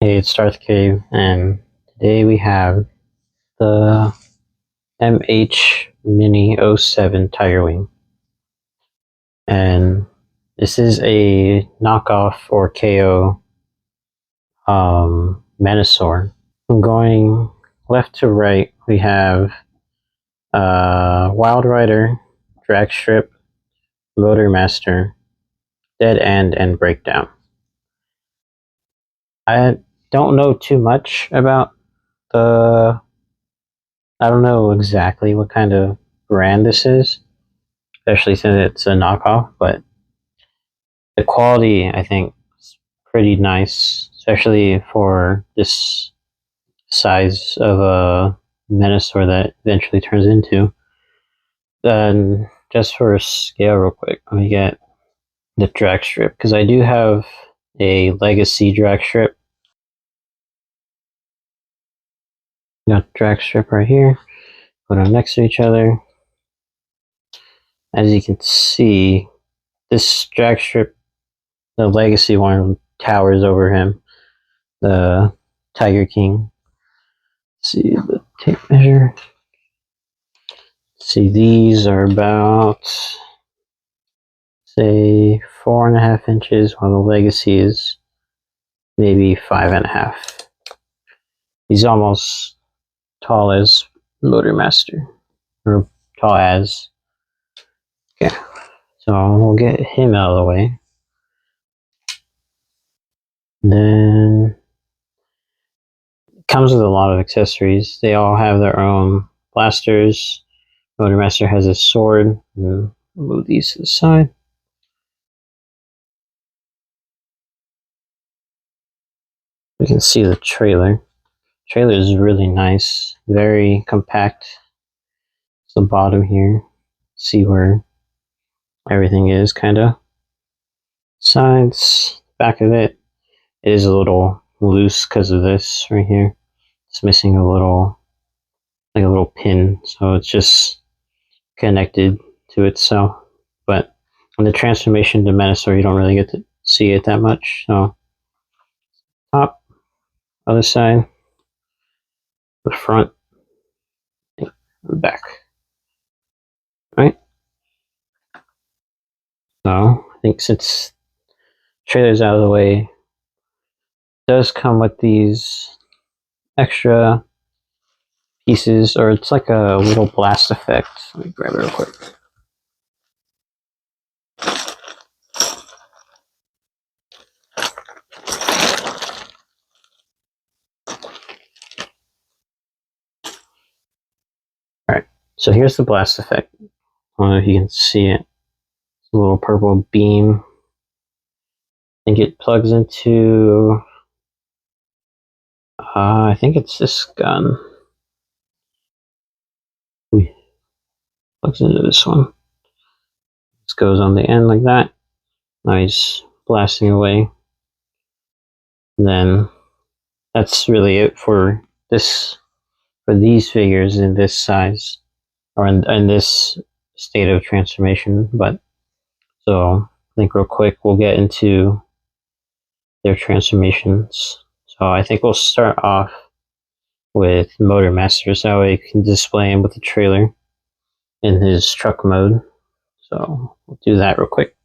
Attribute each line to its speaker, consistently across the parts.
Speaker 1: Hey, it's Darth Cave, and today we have the MH Mini '07 Tigerwing. And this is a knockoff or KO Menosaur. From going left to right, we have Wild Rider, Drag Strip, Motor Master, Dead End, and Breakdown. I don't know too much about the. I don't know exactly what kind of brand this is, especially since it's a knockoff, but the quality I think is pretty nice, especially for this size of a Menosaur that eventually turns into. Then just for a scale real quick, let me get the drag strip, because I do have a legacy drag strip. Got drag strip right here, put them next to each other. As you can see, this drag strip, the legacy one, towers over him, the Tiger King. Let's see the tape measure. See, these are about, say, 4.5 inches, while the legacy is maybe 5.5. He's almost tall as Motor Master, or tall as. Okay, so we'll get him out of the way. Then it comes with a lot of accessories. They all have their own blasters. Motor Master has a sword. And move these to the side. You can see the trailer. The trailer is really nice, very compact. It's the bottom here. See where everything is, kind of. Sides, back of it is a little loose because of this right here. It's missing a little, like a little pin, so it's just connected to itself. But on the transformation to Menosaur, you don't really get to see it that much. So, top, other side, the front, and the back. Right? So, I think since trailer's out of the way, it does come with these extra pieces, or it's like a little blast effect. Let me grab it real quick. Alright, so here's the blast effect. I don't know if you can see it. It's a little purple beam. I think it plugs into, I think it's this gun. Plugs into this one. This goes on the end like that. Now he's blasting away. And then that's really it for this, for these figures in this size, or in this state of transformation. But so I think real quick we'll get into their transformations. So I think we'll start off with Motor Master, so that way you can display him with the trailer in his truck mode. So we'll do that real quick.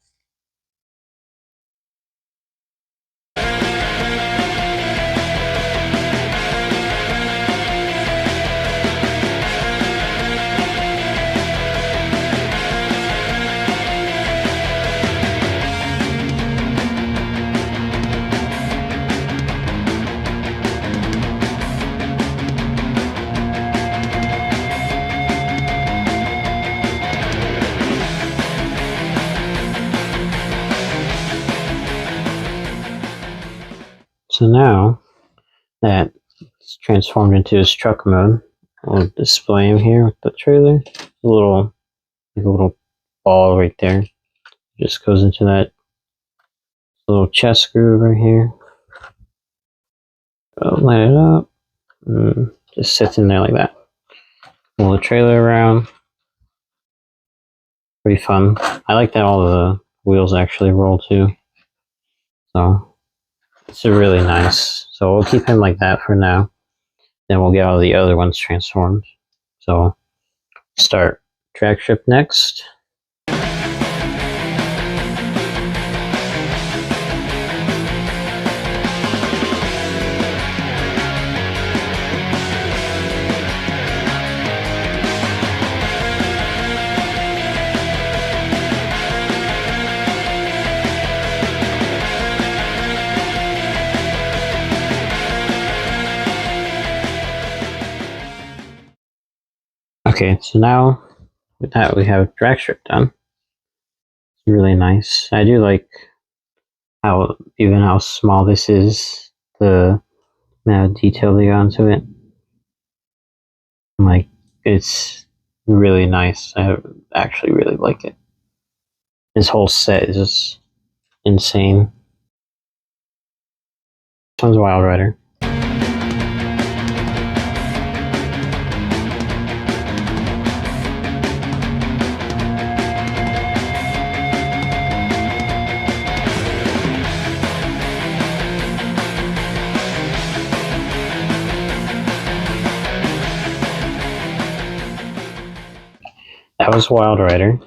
Speaker 1: So now that it's transformed into his truck mode, we'll display him here with the trailer. A little ball right there. Just goes into that little chest groove right here. Line it up. Just sits in there like that. Pull the trailer around. Pretty fun. I like that all the wheels actually roll too. So it's a really nice So we'll keep him like that for now. Then we'll get all the other ones transformed. So start drag strip next. Okay, so now with that we have drag strip done. It's really nice. I do like how small this is, the amount of detail they got into it. Like, it's really nice. I actually really like it. This whole set is just insane. This one's Wild Rider. That was Wild Rider.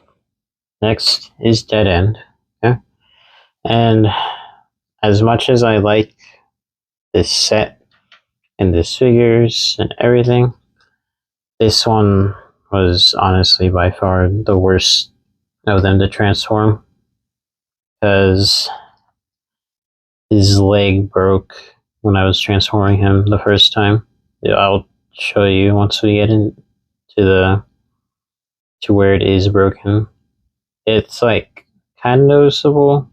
Speaker 1: Next is Dead End. Okay? And as much as I like this set and the figures and everything, this one was honestly by far the worst of them to transform, because his leg broke when I was transforming him the first time. I'll show you once we get into to where it is broken. It's like kind of noticeable,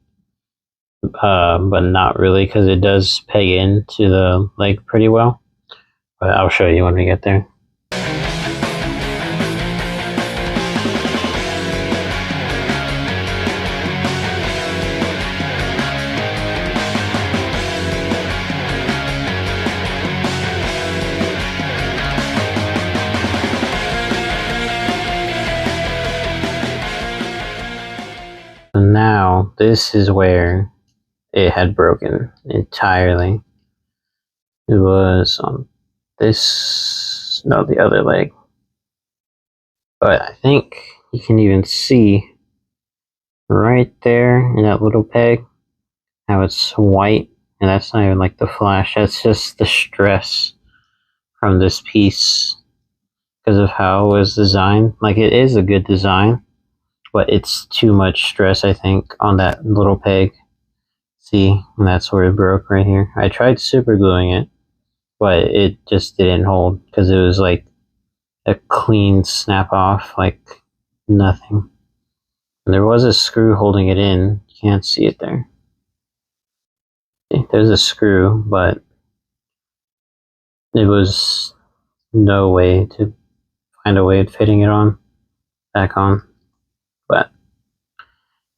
Speaker 1: but not really, because it does peg into the leg pretty well. But I'll show you when we get there. And now this is where it had broken entirely. It was on the other leg. But I think you can even see right there in that little peg how it's white, and that's not even like the flash, that's just the stress from this piece because of how it was designed. Like, it is a good design, but it's too much stress, I think, on that little peg. See, and that's where it broke right here. I tried super gluing it, but it just didn't hold because it was like a clean snap off, like nothing. And there was a screw holding it in. You can't see it there. There's a screw, but it was no way to find a way of fitting it on back on. But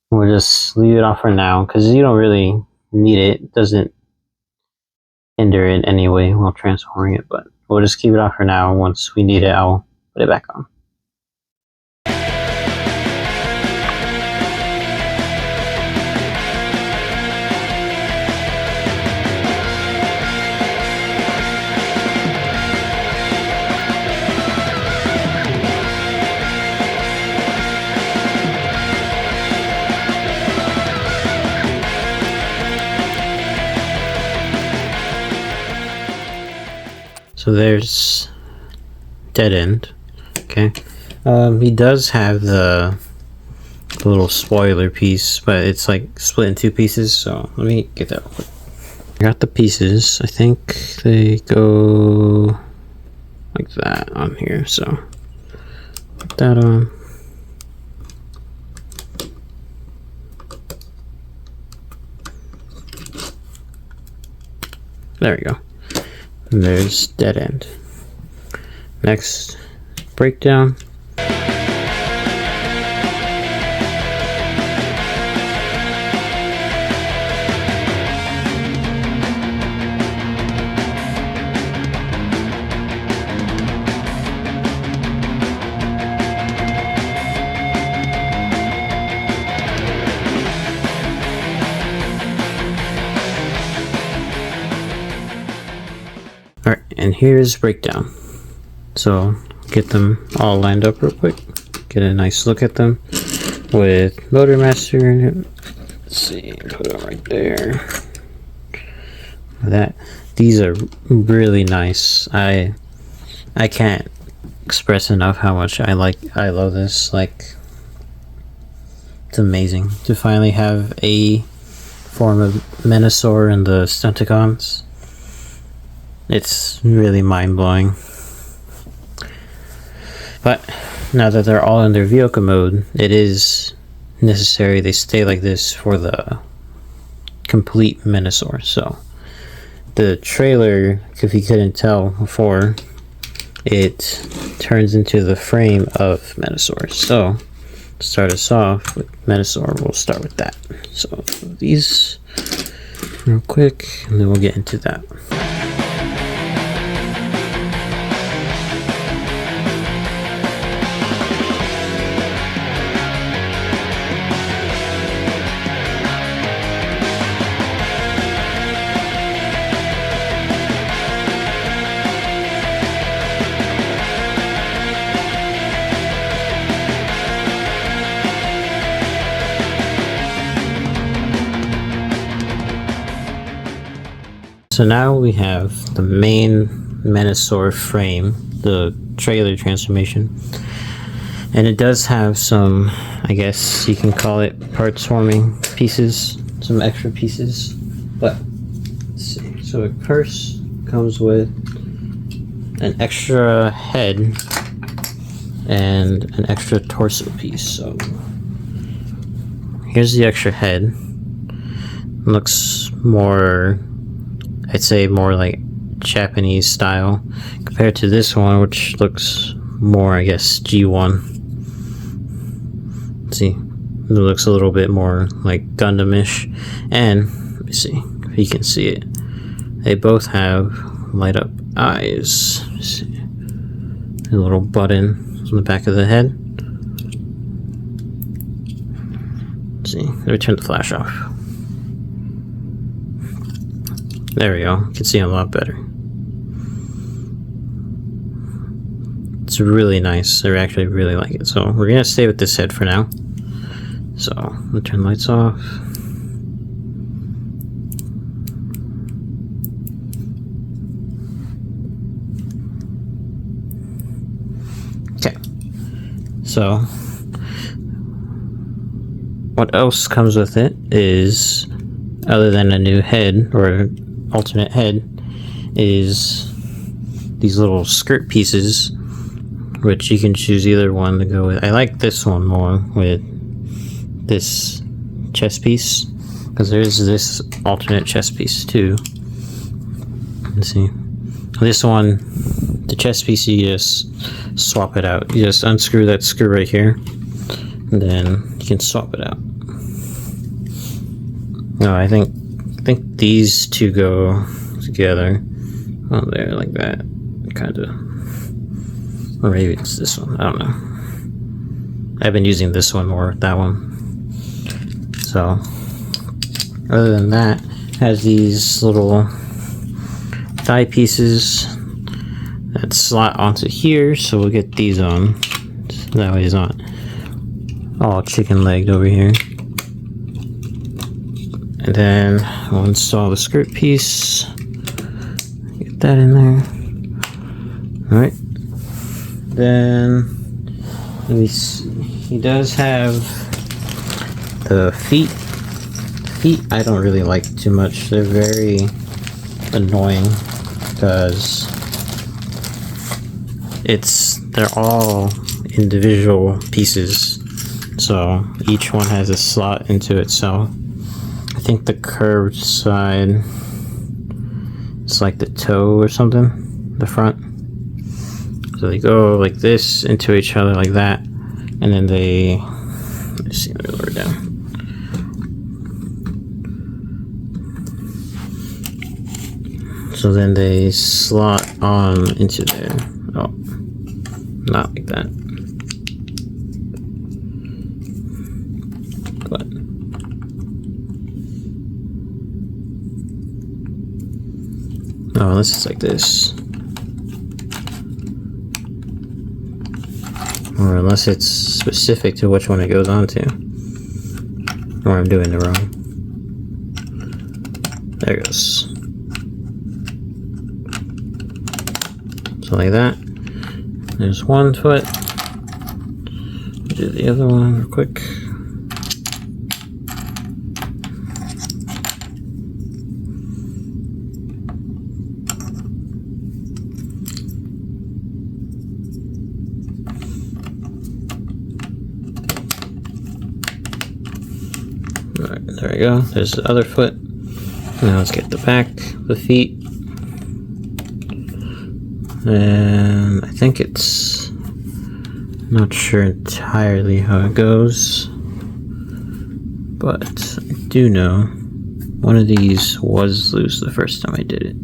Speaker 1: we'll just leave it off for now because you don't really need it. It doesn't hinder it anyway while transforming it, but we'll just keep it off for now. Once we need it, I'll put it back on. So there's Dead End. Okay. He does have the little spoiler piece, but it's like split in two pieces, so let me get that real quick. I got the pieces. I think they go like that on here, so put that on. There we go. And there's Dead End. Next, Breakdown. Alright, and here's breakdown. So get them all lined up real quick. Get a nice look at them with Motor Master. Let's see, put them right there. These are really nice. I can't express enough how much I love this. Like, it's amazing to finally have a form of Menosaur in the Stunticons. It's really mind-blowing. But now that they're all in their vehicle mode, it is necessary they stay like this for the complete Menosaur. So the trailer, if you couldn't tell before, it turns into the frame of Menosaur. So to start us off with Menosaur, we'll start with that. So these real quick, and then we'll get into that. So now we have the main Menosaur frame, the trailer transformation, and it does have some, I guess you can call it parts forming pieces, some extra pieces. But let's see. So it first comes with an extra head and an extra torso piece. So here's the extra head. Looks more, I'd say more like Japanese style compared to this one, which looks more, I guess, G1. Let's see, it looks a little bit more like Gundam-ish. And let me see if you can see it. They both have light up eyes. Let's see, a little button on the back of the head. Let's see, let me turn the flash off. There we go. You can see them a lot better. It's really nice. I actually really like it. So we're gonna stay with this head for now. So we'll turn the lights off. Okay. So what else comes with it is, other than a new head or alternate head, is these little skirt pieces, which you can choose either one to go with. I like this one more with this chest piece, because there's this alternate chest piece too. Let's see, this one, the chest piece, you just swap it out. You just unscrew that screw right here, and then you can swap it out. No, I think these two go together. Oh, there, like that, kind of. Or maybe it's this one. I don't know. I've been using this one more, that one. So, other than that, it has these little thigh pieces that slot onto here. So we'll get these on. That way it's not all chicken-legged over here. And then we'll install the skirt piece. Get that in there. Alright. Then, let me see. He does have the feet. Feet I don't really like too much. They're very annoying because they're all individual pieces. So each one has a slot into itself. I think the curved side, it's like the toe or something, the front. So they go like this into each other like that, and then they, let's see, let me lower it down. So then they slot on into there. Oh, not like that. But Oh, unless it's like this. Or unless it's specific to which one it goes on to. Or I'm doing it wrong. There it goes. So like that. There's one foot. Do the other one real quick. Alright, there we go. There's the other foot. Now let's get the back, the feet. And I think it's, not sure entirely how it goes, but I do know one of these was loose the first time I did it.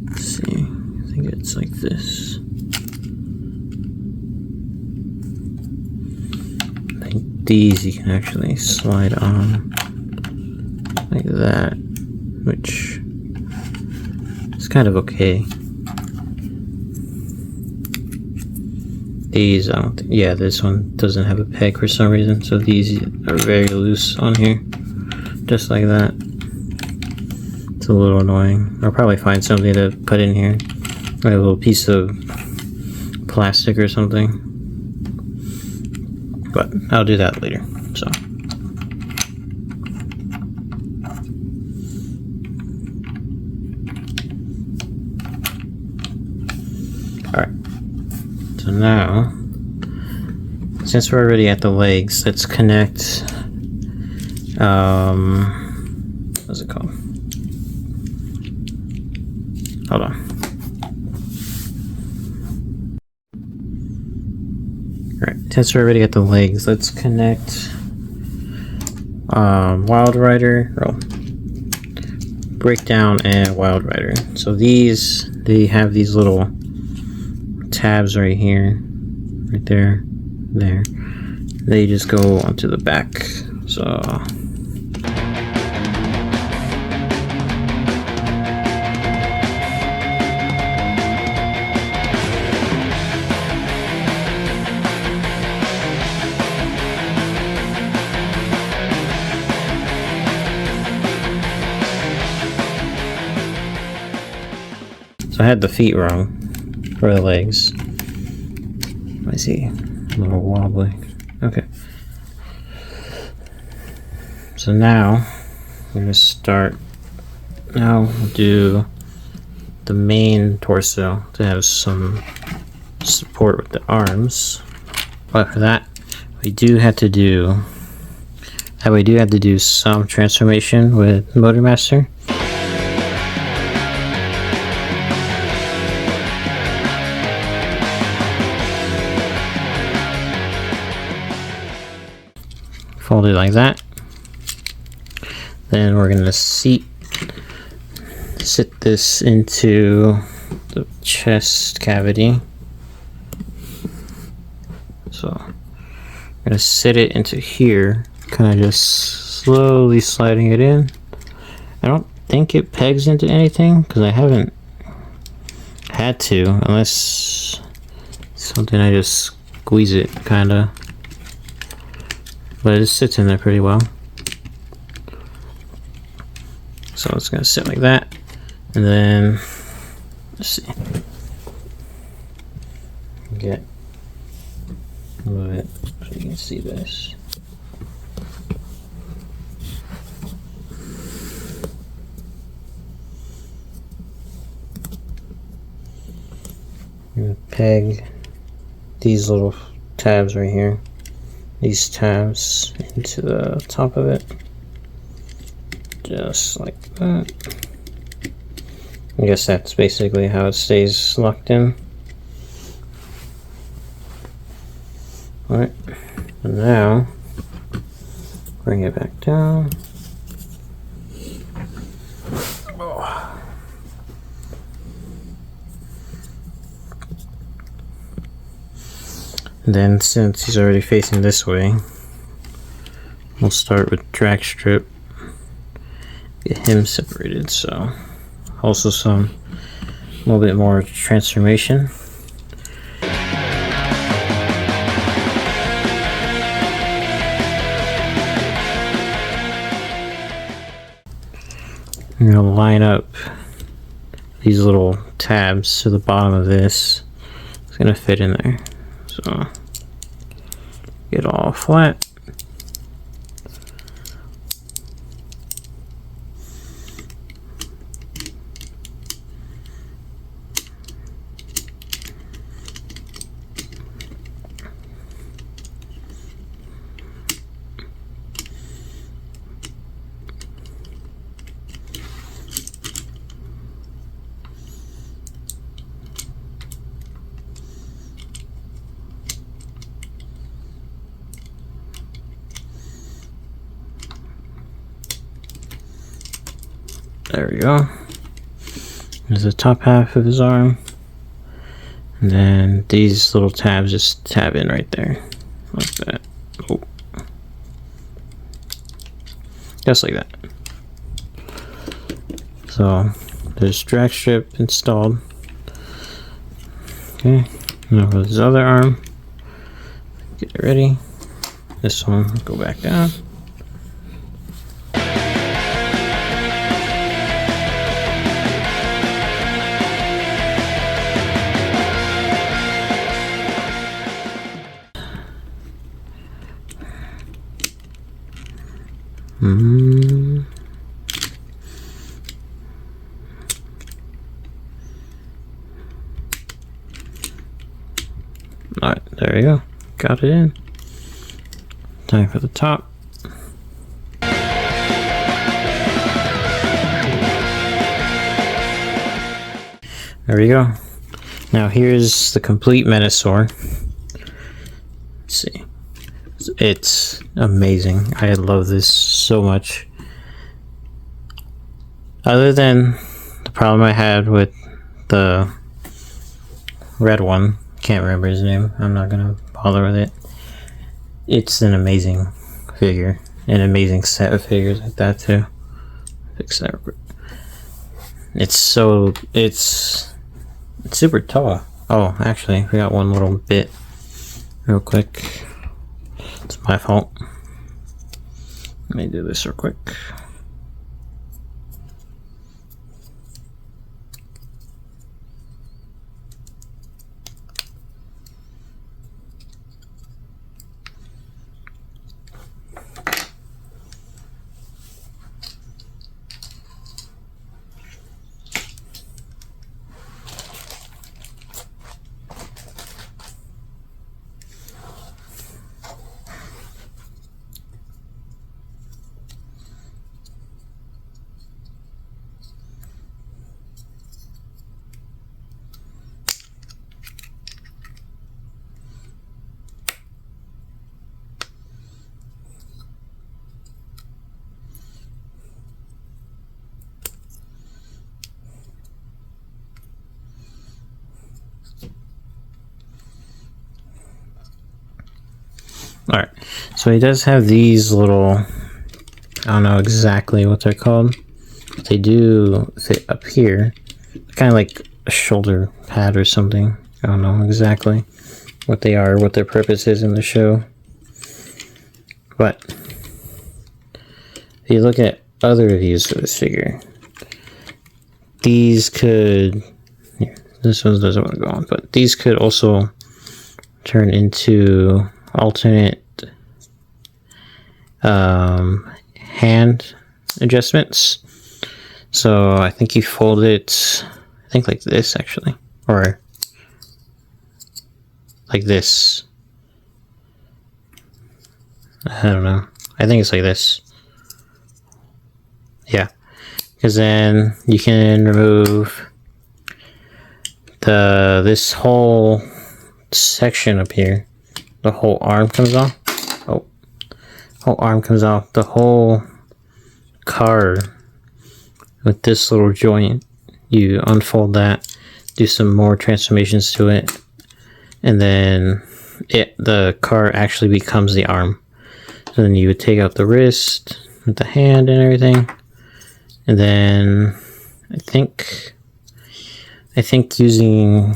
Speaker 1: Let's see, I think it's like this. These you can actually slide on like that, which is kind of okay. These, I don't think, yeah, this one doesn't have a peg for some reason, so these are very loose on here, just like that. It's a little annoying. I'll probably find something to put in here, like a little piece of plastic or something. But I'll do that later, so. Alright, so now, since we're already at the legs, let's connect, what's it called? Hold on. Alright, since we're already at the legs, let's connect Wild Rider, Breakdown and Wild Rider. So these, they have these little tabs right here, right there, there. They just go onto the back, so. I had the feet wrong for the legs. I see, a little wobbly. Okay. So now we're gonna start. Now we'll do the main torso to have some support with the arms. But for that, we do have to do. We do have to do some transformation with Motor Master. Fold it like that. Then we're gonna sit this into the chest cavity. So I'm gonna sit it into here, kind of just slowly sliding it in. I don't think it pegs into anything because I haven't had to, unless something I just squeeze it kind of. But it just sits in there pretty well. So it's gonna sit like that, and then let's see, get move it so you can see this. I'm gonna peg these little tabs right here. These tabs into the top of it, just like that. I guess that's basically how it stays locked in. Alright, and now bring it back down. And then since he's already facing this way, we'll start with drag strip, get him separated. So also a little bit more transformation. I'm gonna line up these little tabs to the bottom of this. It's gonna fit in there. So get all flat. There we go. There's the top half of his arm. And then these little tabs just tab in right there. Like that. Oh. Just like that. So there's drag strip installed. Okay. Now for this other arm. Get it ready. This one, go back down. Alright, there we go. Got it in. Time for the top. There we go. Now here's the complete Menosaur. Let's see. It's amazing. I love this so much. Other than the problem I had with the red one, can't remember his name. I'm not gonna bother with it. It's an amazing figure, an amazing set of figures like that too. Fix that. It's super tall. Oh, actually, we got one little bit real quick. It's my fault. Let me do this real quick. Alright, so he does have these little, I don't know exactly what they're called, but they do fit up here, kind of like a shoulder pad or something. I don't know exactly what they are, what their purpose is in the show. But if you look at other reviews for this figure, these could, here, this one doesn't want to go on, but these could also turn into alternate hand adjustments. So I think you fold it, I think like this actually, or like this. I don't know. I think it's like this. Yeah, because then you can remove this whole section up here. The whole arm comes off. Oh, whole arm comes off. The whole card with this little joint. You unfold that, do some more transformations to it, and then the car actually becomes the arm. So then you would take out the wrist with the hand and everything, and then I think using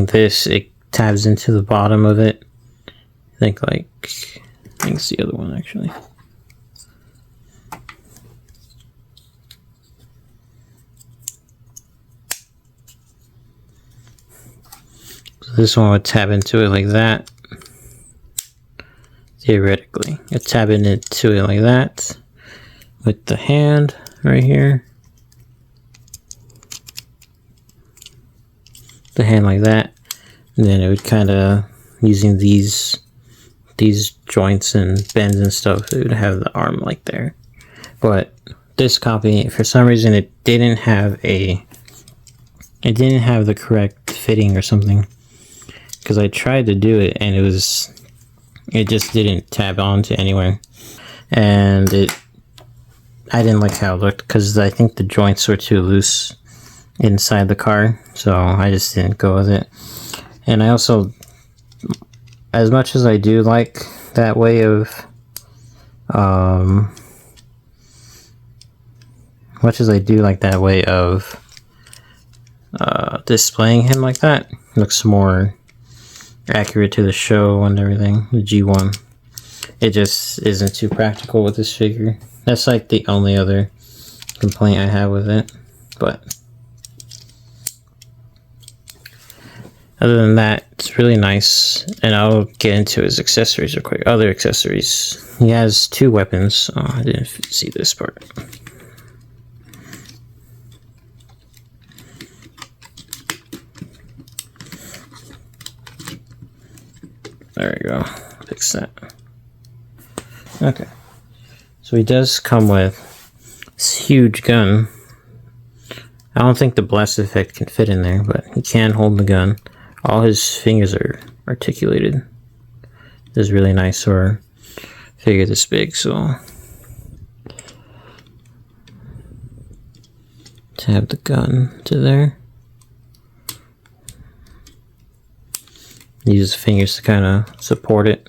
Speaker 1: this, it tabs into the bottom of it. I think it's the other one actually. So this one would tab into it like that. Theoretically, it's tabbing into it like that with the hand right here. The hand like that, and then it would kind of, using these joints and bends and stuff, it would have the arm like there. But this copy, for some reason, it didn't have the correct fitting or something, because I tried to do it and it just didn't tab onto anywhere, and I didn't like how it looked, because I think the joints were too loose inside the car, so I just didn't go with it. And I also, as much as I do like that way of displaying him like that, it looks more accurate to the show and everything, the G1, it just isn't too practical with this figure. That's like the only other complaint I have with it. But other than that, it's really nice. And I'll get into his accessories real quick. Other accessories. He has 2 weapons. Oh, I didn't see this part. There we go. Fix that. Okay. So he does come with this huge gun. I don't think the blast effect can fit in there, but he can hold the gun. All his fingers are articulated. This is really nice for a figure this big, so tab the gun to there. Use his fingers to kind of support it.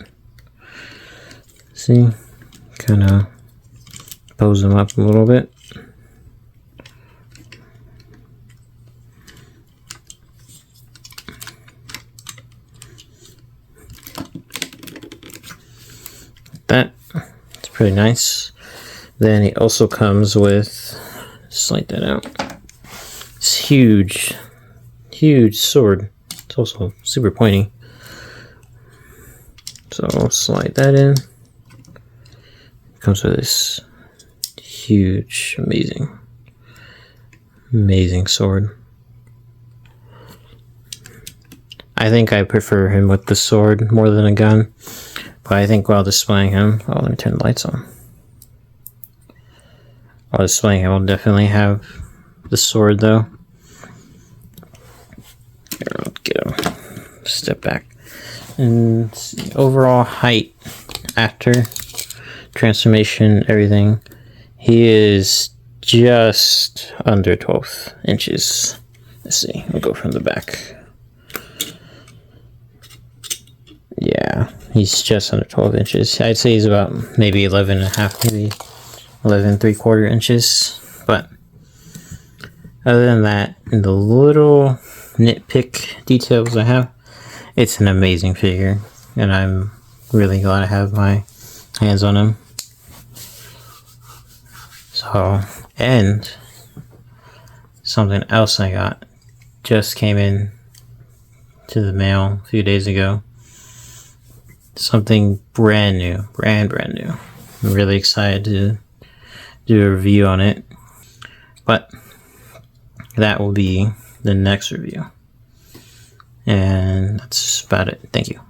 Speaker 1: See? Kind of pose them up a little bit. It's pretty nice. Then he also comes with, slide that out, this huge sword. It's also super pointy, so I'll slide that in. Comes with this huge, amazing sword. I think I prefer him with the sword more than a gun. But I think while displaying him, let me turn the lights on. While displaying him, I'll definitely have the sword though. Here, I'll get a step back. And the overall height after transformation, everything, he is just under 12 inches. Let's see, we'll go from the back. Yeah, he's just under 12 inches. I'd say he's about maybe 11 and a half, maybe 11 3/4 inches. But other than that, and the little nitpick details I have, it's an amazing figure, and I'm really glad I have my hands on him. So, and something else I got just came in to the mail a few days ago. Something brand new, brand new. I'm really excited to do a review on it, but that will be the next review. And that's about it. Thank you.